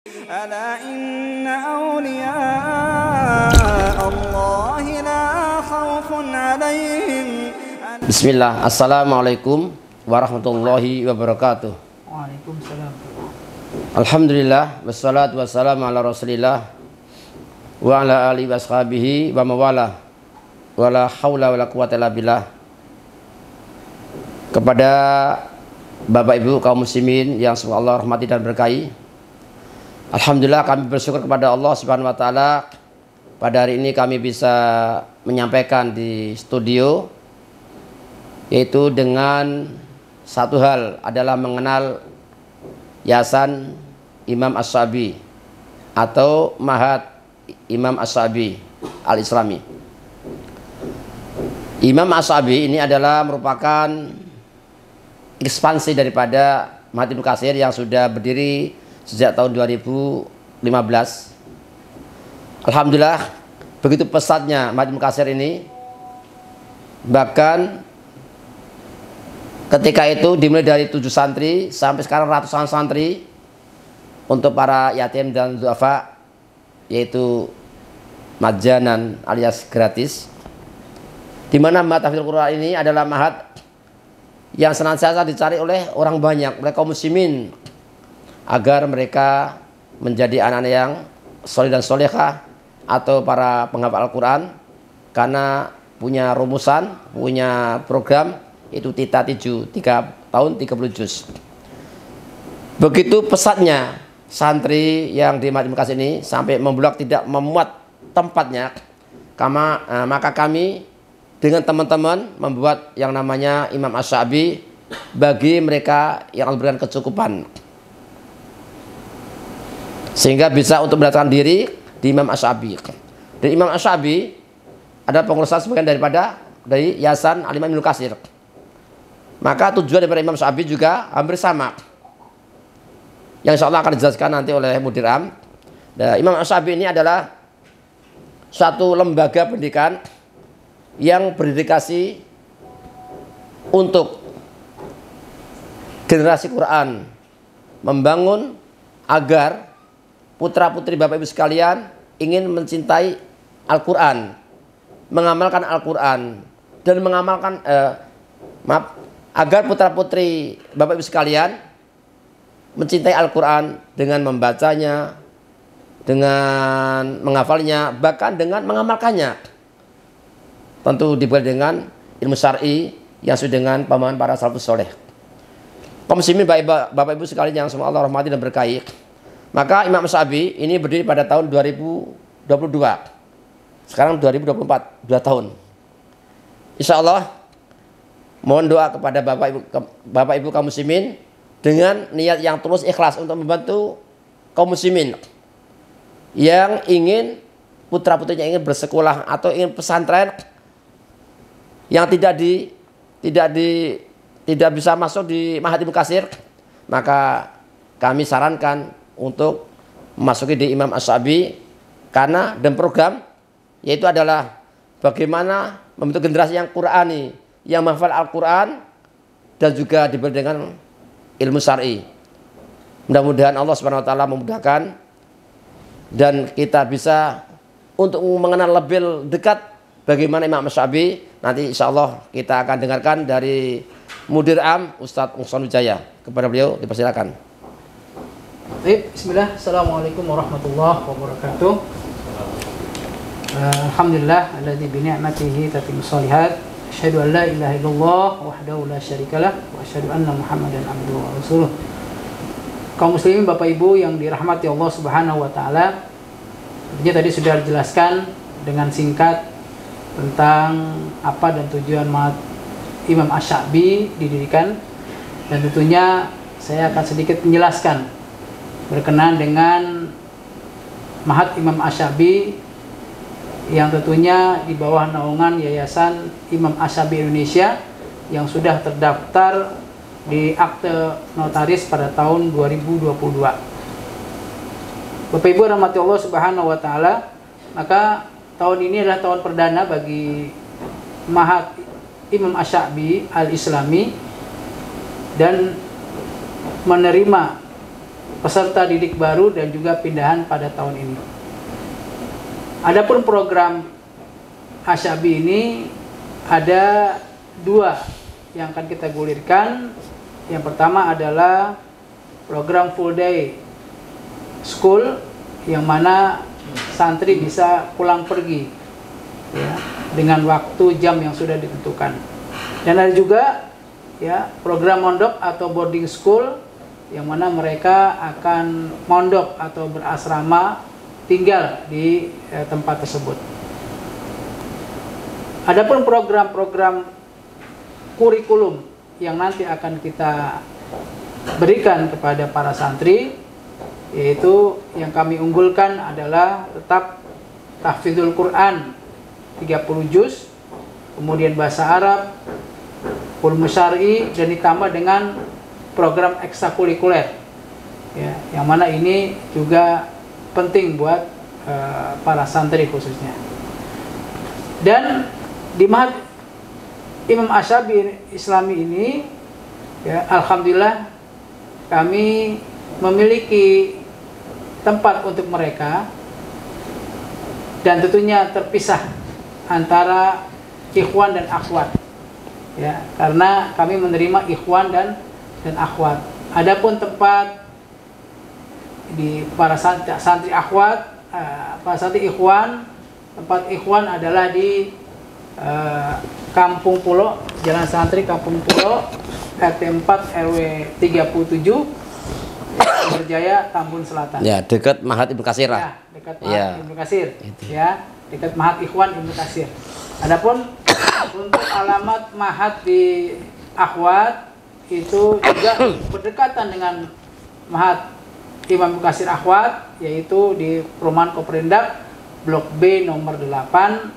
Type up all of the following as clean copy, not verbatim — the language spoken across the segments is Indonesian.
ألا إن أولياء الله لا خوف عليهم. Bismillah. Assalamualaikum warahmatullahi wabarakatuh. Waalaikumsalam. Alhamdulillah wassalatu wassalamu ala Rasulillah wa ala alihi washabihi wa mawala wala haula wala quwata illa billah. Kepada Bapak Ibu kaum muslimin yang semoga Allah rahmati dan berkahi, alhamdulillah kami bersyukur kepada Allah Subhanahu wa taala pada hari ini kami bisa menyampaikan di studio, yaitu dengan satu hal adalah mengenal Yayasan Imam Ash-Sha'bi atau Ma'had Imam Ash-Sha'bi Al-Islami. Imam Ash-Sha'bi ini adalah merupakan ekspansi daripada Ma'had Ibnu Katsir yang sudah berdiri sejak tahun 2015. Alhamdulillah begitu pesatnya Ma'had Ibnu Katsir ini, bahkan ketika itu dimulai dari 7 santri sampai sekarang ratusan santri untuk para yatim dan duafa, yaitu majanan alias gratis, di mana Ma'had Tahfidzul Quran ini adalah ma'had yang senantiasa dicari oleh orang banyak, oleh kaum muslimin, agar mereka menjadi anak-anak yang soleh dan solehah atau para penghafal Al-Quran, karena punya rumusan, punya program, itu Tita Tiju 3 tahun 30 juz. Begitu pesatnya santri yang di Ma'had Ibnu Katsir ini sampai memblok tidak memuat tempatnya, maka kami dengan teman-teman membuat yang namanya Imam Ash-Sha'bi bagi mereka yang memberikan kecukupan, sehingga bisa untuk mendaftarkan diri di Imam Ash-Sha'bi. Dan Imam Ash-Sha'bi ada pengurusan sebagian dari Yayasan Al-Imam Ibnu Katsir. Maka tujuan daripada Imam Ash-Sha'bi juga hampir sama, yang insya Allah akan dijelaskan nanti oleh Mudir Am. Nah, Imam Ash-Sha'bi ini adalah suatu lembaga pendidikan yang berdedikasi untuk generasi Quran, membangun agar putra-putri Bapak Ibu sekalian ingin mencintai Al-Quran, mengamalkan Al-Quran, dan mengamalkan agar putra-putri Bapak Ibu sekalian mencintai Al-Quran dengan membacanya, dengan menghafalnya, bahkan dengan mengamalkannya. Tentu dibuat dengan ilmu syar'i yang sesuai dengan pemahaman para salafus soleh. Kaum muslimin Bapak Ibu sekalian yang semoga Allah rahmati dan berkahi, maka Imam Ash-Sha'bi ini berdiri pada tahun 2022. Sekarang 2024, 2 tahun. Insya Allah mohon doa kepada Bapak Ibu kaum muslimin dengan niat yang tulus ikhlas untuk membantu kaum muslimin yang ingin putra-putrinya ingin bersekolah atau ingin pesantren yang tidak bisa masuk di Ma'had Ibnu Katsir, maka kami sarankan untuk memasuki di Imam Ash-Sha'bi, karena dan program yaitu adalah bagaimana membentuk generasi yang Qur'ani, yang menghafal Al-Quran dan juga diberi dengan ilmu syar'i. Mudah-mudahan Allah Subhanahu wa taala memudahkan dan kita bisa untuk mengenal lebih dekat bagaimana Imam Ash-Sha'bi. Nanti insya Allah kita akan dengarkan dari Mudir Am Ustadz Muhsan Wijaya. Kepada beliau dipersilakan. Baik, bismillah. Assalamualaikum warahmatullahi wabarakatuh. Alhamdulillah alladzi bi ni'matihi tatimmu shalihat. Asyhadu an la ilaha illallah wahdahu la syarikalah wa asyhadu anna Muhammadan abduhu wa rasuluh. Kaum muslimin Bapak Ibu yang dirahmati Allah Subhanahu wa taala, tentunya tadi sudah dijelaskan dengan singkat tentang apa dan tujuan Ma'had Imam Ash-Sha'bi didirikan, dan tentunya saya akan sedikit menjelaskan berkenaan dengan Ma'had Imam Ash-Sha'bi yang tentunya di bawah naungan Yayasan Imam Ash-Sha'bi Indonesia yang sudah terdaftar di akte notaris pada tahun 2022. Bapak Ibu rahmati Allah Subhanahu wa taala, maka tahun ini adalah tahun perdana bagi Ma'had Imam Ash-Sha'bi Al-Islami dan menerima peserta didik baru dan juga pindahan pada tahun ini. Adapun program Asyabi ini ada 2 yang akan kita gulirkan. Yang pertama adalah program full day school, yang mana santri bisa pulang pergi ya, dengan waktu jam yang sudah ditentukan. Dan ada juga ya program mondok atau boarding school, yang mana mereka akan mondok atau berasrama tinggal di tempat tersebut. Adapun program-program kurikulum yang nanti akan kita berikan kepada para santri, yaitu yang kami unggulkan adalah tetap tahfidzul Quran 30 juz, kemudian bahasa Arab, ulum syar'i, dan ditambah dengan program ekstrakurikuler ya, yang mana ini juga penting buat para santri khususnya. Dan di Ma'had Imam Asyabi Islami ini ya, alhamdulillah kami memiliki tempat untuk mereka, dan tentunya terpisah antara ikhwan dan akhwat ya, karena kami menerima ikhwan dan akhwat. Adapun tempat di para santri akhwat, para santri ikhwan, tempat ikhwan adalah di Kampung Pulo, Jalan Santri Kampung Pulo, RT 4 RW 37, Berjaya, Tambun Selatan. Ya, dekat Ma'had Ibnu Katsir lah. Ya, dekat Ma'had Ibnu Katsir. Ya, dekat Ma'had Ikhwan Ibnu Katsir. Adapun untuk alamat Ma'had di Akhwat itu juga berdekatan dengan Ma'had Imam Ibnu Katsir Akhwat, yaitu di Perumahan Koprendak Blok B nomor 8,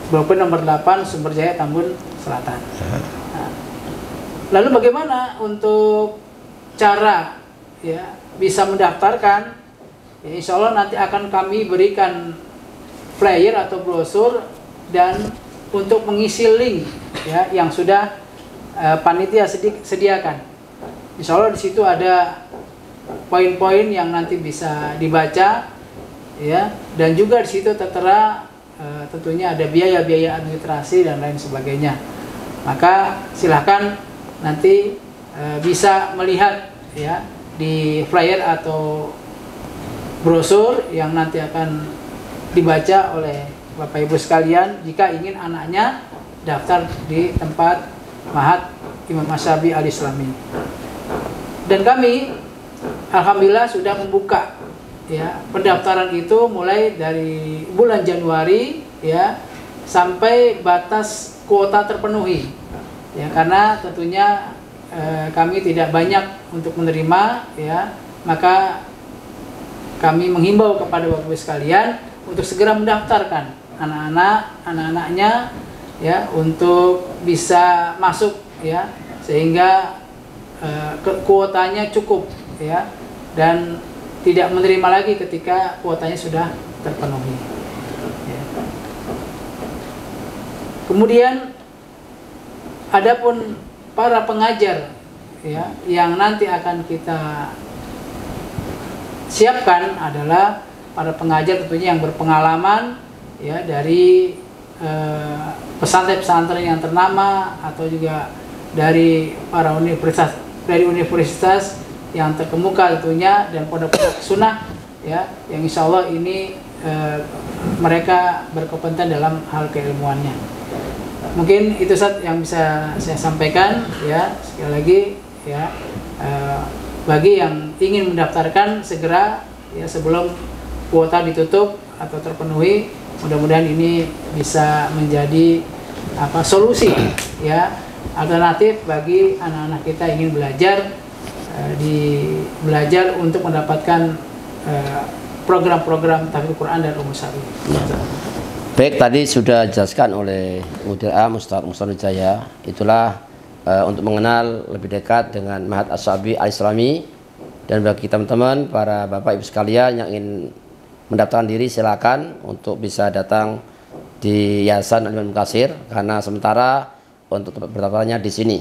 Blok B nomor 8, Sumberjaya, Tambun Selatan. Nah, lalu bagaimana untuk cara ya bisa mendaftarkan? Ya, insya Allah nanti akan kami berikan flyer atau brosur dan untuk mengisi link ya yang sudah panitia sediakan. Insya Allah di situ ada poin-poin yang nanti bisa dibaca ya, dan juga di situ tertera tentunya ada biaya-biaya administrasi dan lain sebagainya. Maka silahkan nanti bisa melihat ya di flyer atau brosur yang nanti akan dibaca oleh Bapak Ibu sekalian jika ingin anaknya daftar di tempat Ma'had Imam Asyabi Al-Islami. Dan kami alhamdulillah sudah membuka ya pendaftaran itu mulai dari bulan Januari ya sampai batas kuota terpenuhi ya, karena tentunya kami tidak banyak untuk menerima ya, maka kami menghimbau kepada Bapak Ibu sekalian untuk segera mendaftarkan anak-anaknya ya untuk bisa masuk ya, sehingga kuotanya cukup ya, dan tidak menerima lagi ketika kuotanya sudah terpenuhi ya. Kemudian adapun para pengajar ya yang nanti akan kita siapkan adalah para pengajar tentunya yang berpengalaman ya dari pesantren-pesantren yang ternama atau juga dari para universitas yang terkemuka tentunya, dan pondok-pondok sunnah ya yang insya Allah ini mereka berkompeten dalam hal keilmuannya. Mungkin itu saja yang bisa saya sampaikan ya. Sekali lagi ya, bagi yang ingin mendaftarkan segera ya sebelum kuota ditutup atau terpenuhi. Mudah-mudahan ini bisa menjadi solusi ya, alternatif bagi anak-anak kita yang ingin belajar untuk mendapatkan program-program tahfidz Quran dan ulum syar'i. Baik, tadi sudah dijelaskan oleh Mudir A Ustaz Mustafa Wijaya. Itulah untuk mengenal lebih dekat dengan Ma'had Asyabi Al-Islami. Dan bagi teman-teman para bapak ibu sekalian yang ingin mendaftarkan diri, silakan untuk bisa datang di Yayasan Al-Imam Ibnu Katsir, karena sementara untuk berdaftarnya di sini.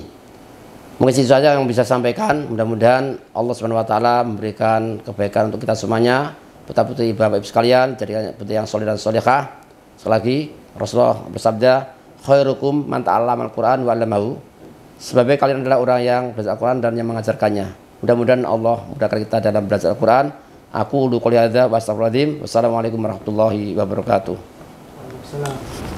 Mungkin itu saja yang bisa sampaikan. Mudah-mudahan Allah Subhanahu wa taala memberikan kebaikan untuk kita semuanya. Putra-putri Bapak Ibu sekalian, jadikan putri yang soleh dan solehah. Sekali lagi Rasulullah bersabda, khairukum man ta'allama al-Qur'an wa 'allamahu. Sebabnya kalian adalah orang yang belajar Al-Qur'an dan yang mengajarkannya. Mudah-mudahan Allah mudahkan kita dalam belajar Al-Qur'an. Aku qouli hadza wa astaghfirullahaladzim. Wassalamualaikum warahmatullahi wabarakatuh. Waalaikumsalam.